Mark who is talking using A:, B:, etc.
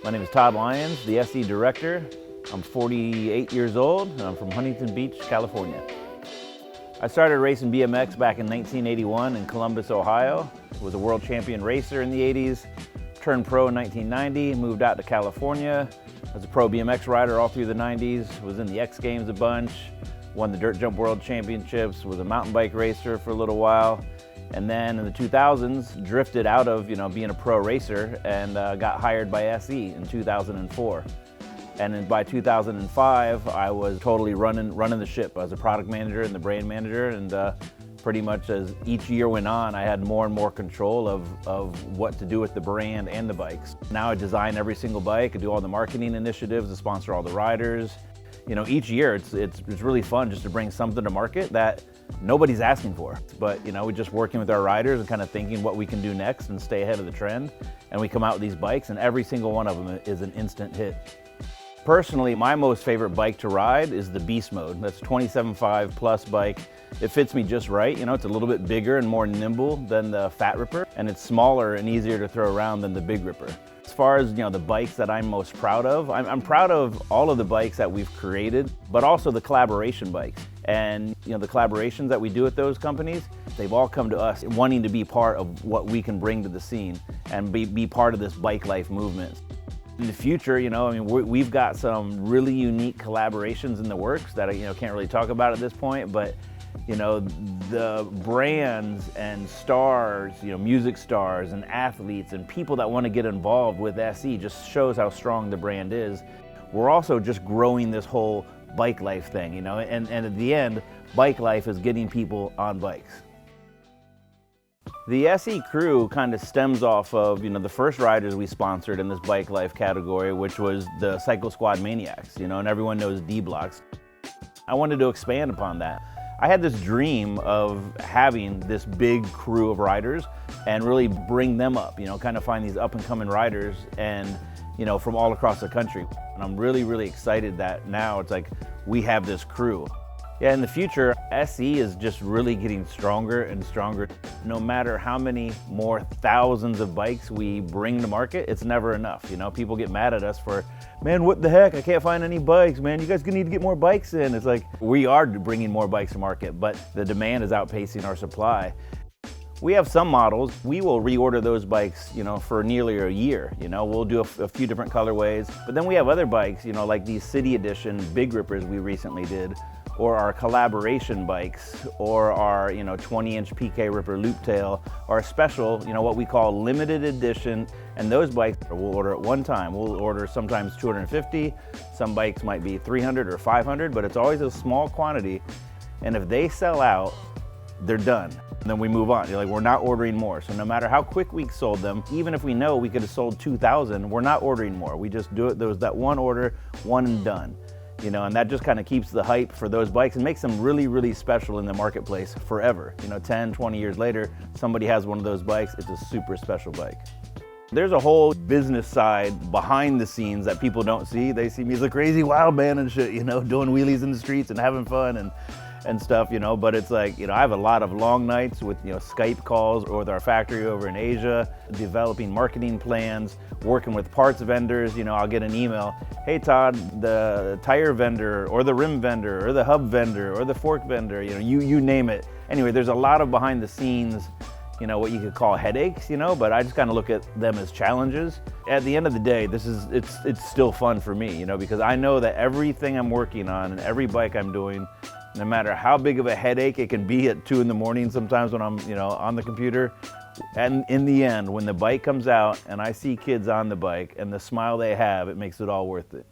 A: My name is Todd Lyons, the SE Director. I'm 48 years old and I'm from Huntington Beach, California. I started racing BMX back in 1981 in Columbus, Ohio. Was a world champion racer in the 80s, turned pro in 1990, moved out to California. Was a pro BMX rider all through the 90s, was in the X Games a bunch, won the Dirt Jump World Championships, was a mountain bike racer for a little while. And then in the 2000s, drifted out of being a pro racer and got hired by SE in 2004. And then by 2005, I was totally running the ship. I was a product manager and the brand manager, and pretty much as each year went on, I had more and more control of what to do with the brand and the bikes. Now I design every single bike, I do all the marketing initiatives, I sponsor all the riders. Each year it's really fun just to bring something to market that nobody's asking for. But we're just working with our riders and kind of thinking what we can do next and stay ahead of the trend. And we come out with these bikes and every single one of them is an instant hit. Personally, my most favorite bike to ride is the Beast Mode. That's a 27.5 plus bike. It fits me just right. It's a little bit bigger and more nimble than the Fat Ripper, and it's smaller and easier to throw around than the Big Ripper. As far as the bikes that I'm most proud of, I'm proud of all of the bikes that we've created, but also the collaboration bikes. And the collaborations that we do with those companies, they've all come to us wanting to be part of what we can bring to the scene and be part of this bike life movement. In the future, we've got some really unique collaborations in the works that I can't really talk about at this point, but the brands and stars, music stars and athletes and people that want to get involved with SE just shows how strong the brand is. We're also just growing this whole bike life thing, and at the end, bike life is getting people on bikes. The SE crew kind of stems off of the first riders we sponsored in this bike life category, which was the Cycle Squad Maniacs, and everyone knows D-Blocks. I wanted to expand upon that. I had this dream of having this big crew of riders and really bring them up, kind of find these up and coming riders and from all across the country. And I'm really, really excited that now it's like we have this crew. Yeah, in the future, SE is just really getting stronger and stronger. No matter how many more thousands of bikes we bring to market, it's never enough. People get mad at us for, man, what the heck? I can't find any bikes, man. You guys need to get more bikes in. It's like, we are bringing more bikes to market, but the demand is outpacing our supply. We have some models, we will reorder those bikes, for nearly a year. We'll do a few different colorways. But then we have other bikes, like these City Edition Big Rippers we recently did, or our collaboration bikes, or our 20-inch PK Ripper Loop Tail, or special, what we call limited edition. And those bikes we'll order at one time. We'll order sometimes 250, some bikes might be 300 or 500, but it's always a small quantity. And if they sell out, they're done. And then we move on. We're not ordering more. So no matter how quick we sold them, even if we know we could have sold 2,000, we're not ordering more. We just do it, that one order, one and done. And that just kind of keeps the hype for those bikes and makes them really, really special in the marketplace forever. 10, 20 years later, somebody has one of those bikes, it's a super special bike. There's a whole business side behind the scenes that people don't see. They see me as a crazy Wildman and shit, doing wheelies in the streets and having fun and stuff, but it's like, I have a lot of long nights with, Skype calls or with our factory over in Asia, developing marketing plans, working with parts vendors. I'll get an email, hey Todd, the tire vendor or the rim vendor or the hub vendor or the fork vendor, you name it. Anyway, there's a lot of behind the scenes, what you could call headaches, but I just kind of look at them as challenges. At the end of the day, it's still fun for me, because I know that everything I'm working on and every bike I'm doing, no matter how big of a headache it can be at 2 in the morning sometimes when I'm on the computer, and in the end, when the bike comes out and I see kids on the bike and the smile they have, it makes it all worth it.